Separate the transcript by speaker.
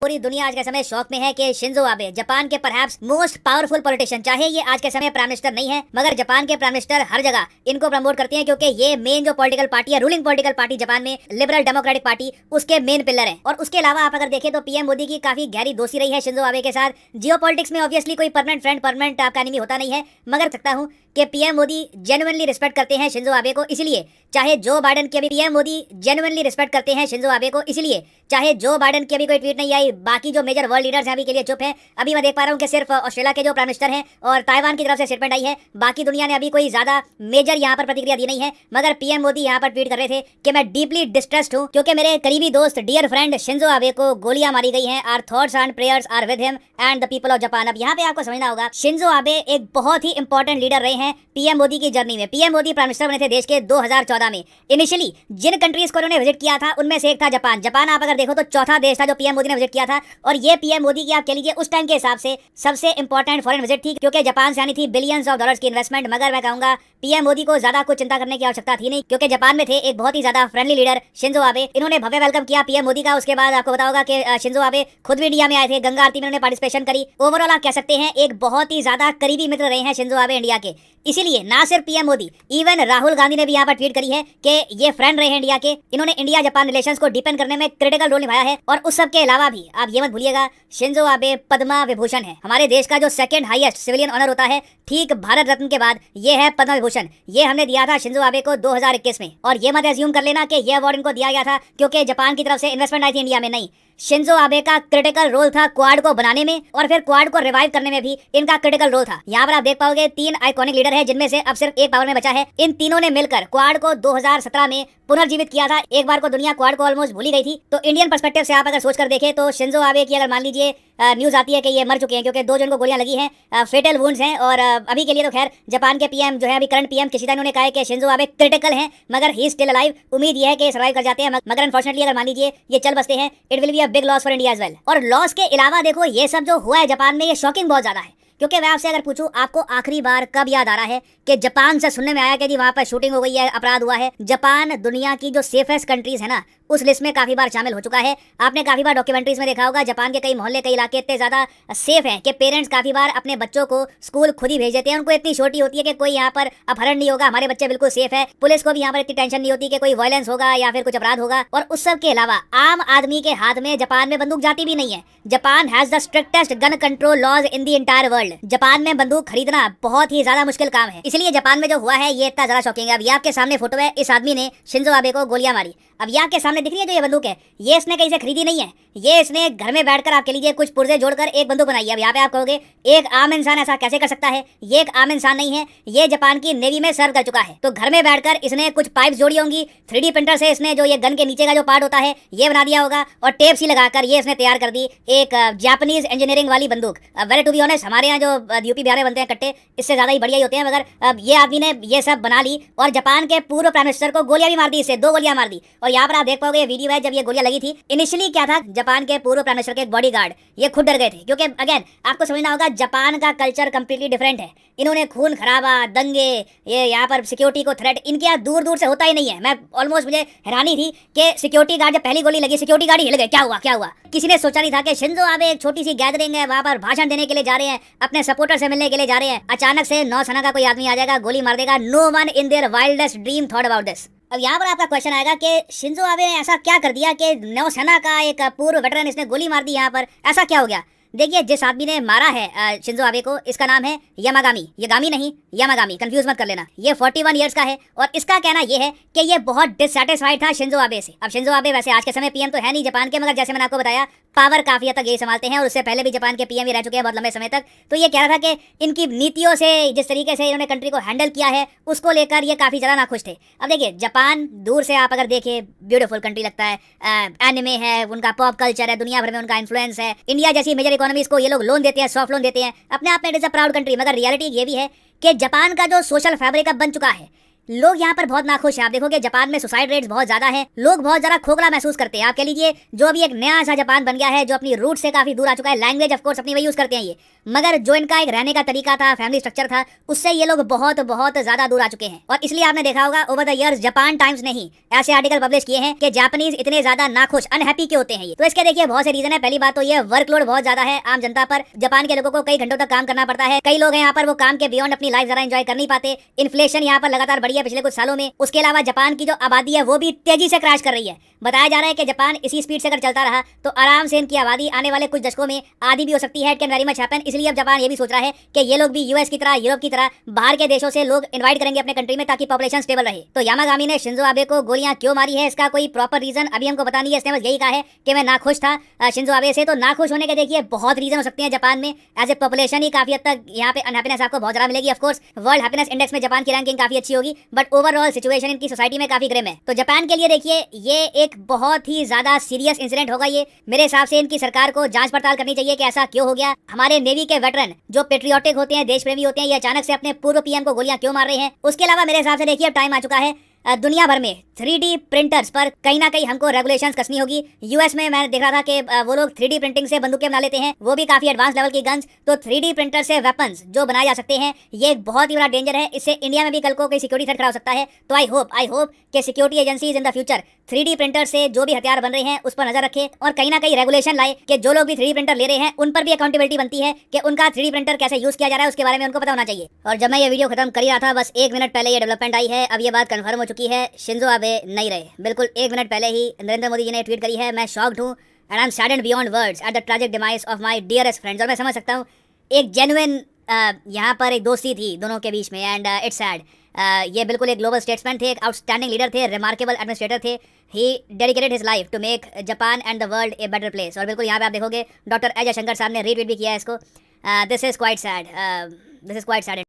Speaker 1: पूरी दुनिया आज के समय शौक में है कि शिंजो आबे जापान के परहैप्स मोस्ट पावरफुल पॉलिटिशियन, चाहे ये आज के समय प्राइम मिनिस्टर नहीं है, मगर जापान के प्राइम मिनिस्टर हर जगह इनको प्रमोट करते हैं क्योंकि ये मेन जो पॉलिटिकल पार्टी है, रूलिंग पॉलिटिकल पार्टी जापान में, लिबरल डेमोक्रेटिक पार्टी, उसके मेन पिलर है। और उसके अलावा आप अगर देखें तो पीएम मोदी की काफी गहरी दोस्ती रही है शिंजो आबे के साथ। जियो पॉलिटिक्स में ऑब्वियसली कोई परमानेंट फ्रेंड, परमानेंट आपका एनिमी होता नहीं है, मगर सकता हूँ कि पीएम मोदी जेन्युइनली रिस्पेक्ट करते हैं शिंजो आबे को, इसलिए चाहे जो बाइडेन की अभी पीएम मोदी जेन्युइनली रिस्पेक्ट करते हैं शिंजो आबे को, इसलिए चाहे जो बाइडेन की अभी कोई ट्वीट नहीं आई, बाकी जो मेजर वर्ल्ड लीडर्स हैं अभी के लिए चुप हैं। अभी मैं देख पा रहा हूँ कि सिर्फ ऑस्ट्रेलिया के जो प्राइम मिनिस्टर हैं और ताइवान की तरफ से स्टेटमेंट आई है, बाकी दुनिया ने अभी कोई ज्यादा मेजर यहाँ पर प्रतिक्रिया दी नहीं है। मगर पीएम मोदी यहाँ पर ट्वीट कर रहे थे कि मैं डीपली डिस्ट्रेस्ड हूँ क्योंकि मेरे करीबी दोस्त डियर फ्रेंड शिंजो आबे को गोलियां मारी गई हैं। Our thoughts and prayers are with him and the people of Japan. अब यहाँ पे आपको समझना होगा, शिंजो आबे एक बहुत ही इंपॉर्टेंट लीडर रहे हैं पीएम मोदी की जर्नी में। पीएम मोदी प्राइम मिनिस्टर बने थे देश के 2014 में। इनिशियली जिन कंट्रीज को उन्होंने विजिट किया था उनमें से एक था जापान। जापान आप अगर देखो तो चौथा देश था जो पीएम मोदी ने विजिट किया था, और ये पीएम मोदी की आप कह लीजिए उस टाइम के हिसाब से सबसे इंपॉर्टेंट फॉरेन विजिट थी क्योंकि जापान से आनी थी बिलियंस ऑफ डॉलर्स की इन्वेस्टमेंट। मगर मैं कहूंगा पीएम मोदी को ज्यादा कुछ चिंता करने की आवश्यकता थी नहीं क्योंकि जापान में थे एक बहुत ही ज्यादा फ्रेंडली लीडर शिंजो आबे। इन्होंने भव्य वेलकम किया पीएम मोदी का। उसके बाद आपको बताओगा कि शिंजो आबे खुद भी इंडिया में आए थे, गंगा आरती में उन्होंने पार्टिसिपेशन करी। ओवरऑल आप कह सकते हैं एक बहुत ही ज्यादा करीबी मित्र रहे हैं शिंजो आबे इंडिया के। इसीलिए ना सिर्फ पीएम मोदी, इवन राहुल गांधी ने भी यहाँ पर ट्वीट करी है कि ये फ्रेंड रहे हैं इंडिया के। इन्होंने इंडिया जापान रिलेशंस को डीपन करने में क्रिटिकल रोल निभाया है। और उस सब के अलावा भी आप ये मत भूलिएगा, शिंजो आबे पद्मा विभूषण है। हमारे देश का जो सेकंड हाईएस्ट सिविलियन ऑनर होता है, ठीक भारत रत्न के बाद ये है पद्मा विभूषण। ये हमने दिया था शिंजो आबे को 2021 में। और ये मत एज्यूम कर लेना कि ये अवार्ड इनको दिया गया था क्योंकि जापान की तरफ से इन्वेस्टमेंट आई थी इंडिया में, नहीं। शिंजो आबे का क्रिटिकल रोल था क्वाड को बनाने में और फिर क्वाड को रिवाइव करने में भी इनका क्रिटिकल रोल था। यहाँ पर आप देख पाओगे 3 आइकॉनिक लीडर हैं जिनमें से अब सिर्फ एक पावर में बचा है। इन तीनों ने मिलकर क्वाड को 2017 में पुनर्जीवित किया था। एक बार को दुनिया क्वाड को ऑलमोस्ट भूल ही गई थी। तो इंडियन पर्सपेक्टिव से आप अगर सोच कर देखें तो शिंजो आबे की अगर मान लीजिए न्यूज आती है कि ये मर चुके हैं क्योंकि 2 जन को गोलियां लगी हैं, फेटल वुंड्स हैं। और अभी के लिए तो खैर जापान के पीएम जो है अभी करंट पीएम किशिदा ने कहा है कि शिंजो आबे क्रिटिकल हैं मगर ही स्टिल अलाइव। उम्मीद ये है कि सर्वाइव कर जाते हैं, मगर अनफॉर्चुनेटली अगर मान लीजिए ये चल बसते हैं, it will be a big loss for India as well. और लॉस के अलावा देखो ये सब जो हुआ है जापान में, ये शॉकिंग बहुत ज्यादा है। क्योंकि मैं आपसे अगर पूछूं आपको आखिरी बार कब याद आ रहा है कि जापान से सुनने में आया कि जी वहां पर शूटिंग हो गई है, अपराध हुआ है। जापान दुनिया की जो सेफेस्ट कंट्रीज है ना, उस लिस्ट में काफी बार शामिल हो चुका है। आपने काफी बार डॉक्यूमेंट्रीज में देखा होगा जापान के कई मोहल्ले, कई इलाके इतने ज्यादा सेफ हैं कि पेरेंट्स काफी बार अपने बच्चों को स्कूल खुद ही भेज देते हैं। उनको इतनी छोटी होती है कि कोई यहाँ पर अपहरण नहीं होगा, हमारे बच्चे बिल्कुल सेफ है। पुलिस को भी यहाँ पर इतनी टेंशन नहीं होती कि कोई वायलेंस होगा या फिर कुछ अपराध होगा। और उस सब के अलावा आम आदमी के हाथ में जापान में बंदूक जाती भी नहीं है। Japan has the strictest gun control laws in the entire world. Japan में बंदूक खरीदना बहुत ही ज्यादा मुश्किल काम है। इसलिए जापान में जो हुआ है ये इतना ज्यादा शॉकिंग है। अब ये आपके सामने फोटो है, इस आदमी ने शिंजो आबे को गोलियां मारी। अब ये आपके सामने दिख रही है जो ये बंदूक है, ये इसने कहीं से खरीदी नहीं है, ये इसने घर में बैठकर आपके लिए कुछ पुर्जे जोड़कर एक बंदूक बनाई है। अब यहाँ पे आप कहोगे एक आम इंसान ऐसा कैसे कर सकता है? ये एक आम इंसान नहीं है, ये जापान की नेवी में सर्व कर चुका है। तो घर में बैठकर इसने कुछ पाइप जोड़ी होंगी, 3D प्रिंटर से इसने जो ये गन के नीचे का जो पार्ट होता है ये बना दिया होगा और टेप सी लगाकर ये इसने तैयार कर दी एक जापानीज इंजीनियरिंग वाली बंदूक। वेरी टू बी ऑनेस्ट, हमारे यहाँ जो यूपी बिहार में बनते हैं कट्टे, इससे ज्यादा ही बढ़िया ही होते हैं। मगर ये आदमी ने ये सब बना ली और जापान के पूर्व प्राइम मिनिस्टर को गोलियां भी मार दी, इससे 2 गोलियां मार दी। और यहाँ पर आप देख पाओगे ये वीडियो है जब ये गोलियां लगी थी। इनिशियली क्या था, जापान के पूर्व प्राइम मिनिस्टर के बॉडीगार्ड ये खुद डर गए थे क्योंकि अगेन आपको समझना होगा जापान का कल्चर कंप्लीटली डिफरेंट है। इन्होंने खून खराबा, दंगे, ये यहाँ पर सिक्योरिटी को थ्रेट इनके यहाँ दूर दूर से होता ही नहीं है। मैं ऑलमोस्ट मुझे हैरानी थी कि सिक्योरिटी गार्ड जब पहली गोली लगी सिक्योरिटी गार्ड हिल गए, क्या हुआ क्या हुआ। किसी ने सोचा नहीं था कि शिंजो आबे एक छोटी सी गैदरिंग है, वहां पर भाषण देने के लिए जा रहे हैं, अपने सपोर्टर से मिलने के लिए जा रहे हैं, अचानक से नौसेना का कोई आदमी आ जाएगा, गोली मार देगा। No one in their wildest dream thought about this. अब यहाँ पर आपका क्वेश्चन आएगा कि शिंजो आबे ने ऐसा क्या कर दिया कि नौसेना का एक पूर्व वेटरन इसने गोली मार दी, यहाँ पर ऐसा क्या हो गया? देखिए जिस आदमी ने मारा है शिंजो आबे को, इसका नाम है यामागामी। ये गामी नहीं, यामागामी, कंफ्यूज मत कर लेना। ये 41 इयर्स का है और इसका कहना ये है कि ये बहुत डिससैटिस्फाइड था शिंजो आबे से। अब शिंजो आबे वैसे आज के समय पीएम तो है नहीं जापान के, मगर जैसे मैंने आपको बताया पावर काफी हद तक यही संभालते हैं और उससे पहले भी जापान के पीएम ही रह चुके हैं बहुत लंबे समय तक। तो ये कह रहा था कि इनकी नीतियों से, जिस तरीके से इन्होंने कंट्री को हैंडल किया है, उसको लेकर ये काफी ज्यादा नाखुश थे। अब देखिए जापान दूर से आप अगर देखें ब्यूटीफुल कंट्री लगता है, एनिमे है, उनका पॉप कल्चर है, दुनिया भर में उनका इन्फ्लुएंस है। इंडिया जैसी मेजर इकोनॉमीज को ये लोग लोन देते हैं, सॉफ्ट लोन देते हैं, अपने आप में it is a proud country. मगर रियलिटी ये भी है कि जापान का जो सोशल फैब्रिक अब बन चुका है, लोग यहाँ पर बहुत नाखुश हैं। आप देखोगे जापान में सुसाइड रेट्स बहुत ज्यादा हैं, लोग बहुत ज्यादा खोखला महसूस करते हैं। आप कह लीजिए जो अभी एक नया सा जापान बन गया है, जो अपनी रूट से काफी दूर आ चुका है, लैंग्वेज ऑफ कोर्स अपनी वही यूज करते हैं ये, मगर जो इनका एक रहने का तरीका था, फैमिली स्ट्रक्चर था, उससे ये लोग बहुत बहुत ज्यादा दूर आ चुके हैं। और इसलिए आपने देखा होगा over the years Japan times ने ही ऐसे आर्टिकल पब्लिश किए हैं कि जापानीज इतने ज्यादा नाखुश, अनहैप्पी क्यों होते हैं ये। तो इसके देखिए बहुत से रीजन है। पहली बात तो ये वर्कलोड बहुत ज्यादा है आम जनता पर। जापान के लोगों को कई घंटों तक काम करना पड़ता है। कई लोग हैं यहाँ पर वो काम के बियॉन्ड अपनी लाइफ जरा एंजॉय कर नहीं पाते। इन्फ्लेशन यहाँ पर लगातार बढ़ी है पिछले कुछ सालों में। उसके अलावा जापान की जो आबादी है वो भी तेजी से क्रैश कर रही है। बताया जा रहा है कि जापान इसी स्पीड से अगर चलता रहा तो आराम से इनकी आबादी आने वाले कुछ दशकों में आधी भी हो सकती है। It can very much happen. इसलिए अब जापान ये भी सोच रहा है कि ये लोग भी यूएस की तरह, यूरोप की तरह बाहर के देशों से लोग इनवाइट करेंगे अपने कंट्री में ताकि पॉपुलेशन स्टेबल रहे। तो यामागामी ने शिंजो आबे को गोलियां क्यों मारी है, इसका कोई प्रॉपर रीजन अभी हमको पता नहीं है। इसने बस यही कहा है कि मैं नाखुश था शिंजो आबे से। तो नाखुश होने के देखिए बहुत रीजन हो सकते हैं जापान में। एज ए पॉपुलेशन ही काफी हद तक यहाँ पे अनहैप्पीनेस आपको बहुत ज्यादा मिलेगी। Of course world happiness index में जापान की रैंकिंग काफी अच्छी होगी, बट ओवरऑल सिचुएशन इनकी सोसाइटी में काफी ग्रिम है। तो जापान के लिए देखिए ये एक बहुत ही ज्यादा सीरियस इंसिडेंट होगा ये। मेरे हिसाब से इनकी सरकार को जांच पड़ताल करनी चाहिए कि ऐसा क्यों हो गया। हमारे नेवी के वेटरन जो पेट्रियोटिक होते हैं, देश प्रेमी होते हैं, ये अचानक से अपने पूर्व पीएम को गोलियां क्यों मार रहे हैं। उसके अलावा मेरे हिसाब से देखिए अब टाइम आ चुका है दुनिया भर में 3D प्रिंटर्स पर कहीं ना कहीं हमको रेगुलेशंस कसनी होगी। यूएस में मैंने देखा था कि वो लोग 3D प्रिंटिंग से बंदूकें बना लेते हैं, वो भी काफी एडवांस लेवल की गन्स। तो 3D प्रिंटर से वेपन्स जो बनाए जा सकते हैं, ये एक बहुत ही बड़ा डेंजर है। इससे इंडिया में भी कल को कोई सिक्योरिटी थ्रेट खड़ा हो सकता है। तो आई होप कि security agencies in the future 3D printer से जो भी हथियार बन रहे हैं उस पर नजर रखे और कहीं ना कहीं रेगुलेशन लाए कि जो लोग भी 3D प्रिंटर ले रहे हैं उन पर भी अकाउंटेबिलिटी बनती है कि उनका 3D प्रिंटर कैसे यूज किया जा रहा है, उसके बारे में उनको पता होना चाहिए। और जब मैं ये वीडियो खत्म कर ही रहा था, बस 1 मिनट पहले ये डेवलपमेंट आई है। अब ये बात कंफर्म हो चुकी है, शिंजो आबे नहीं रहे। बिल्कुल 1 मिनट पहले ही नरेंद्र मोदी जी ने ट्वीट करी है। मैं शॉक्ड हूँ and I am saddened beyond words at the tragic demise of my dearest friends. और मैं समझ सकता हूँ एक जेन्युइन यहाँ पर एक दोस्ती थी दोनों के बीच में एंड इट्स सैड। ये बिल्कुल एक ग्लोबल स्टेट्समैन थे, एक आउटस्टैंडिंग लीडर थे, रिमार्केबल एडमिनिस्ट्रेटर थे। He dedicated his life to make Japan and the world a better place. और बिल्कुल यहाँ पे आप देखोगे डॉक्टर अजय शंकर साहब ने रीट्वीट भी किया है इसको। This is quite sad.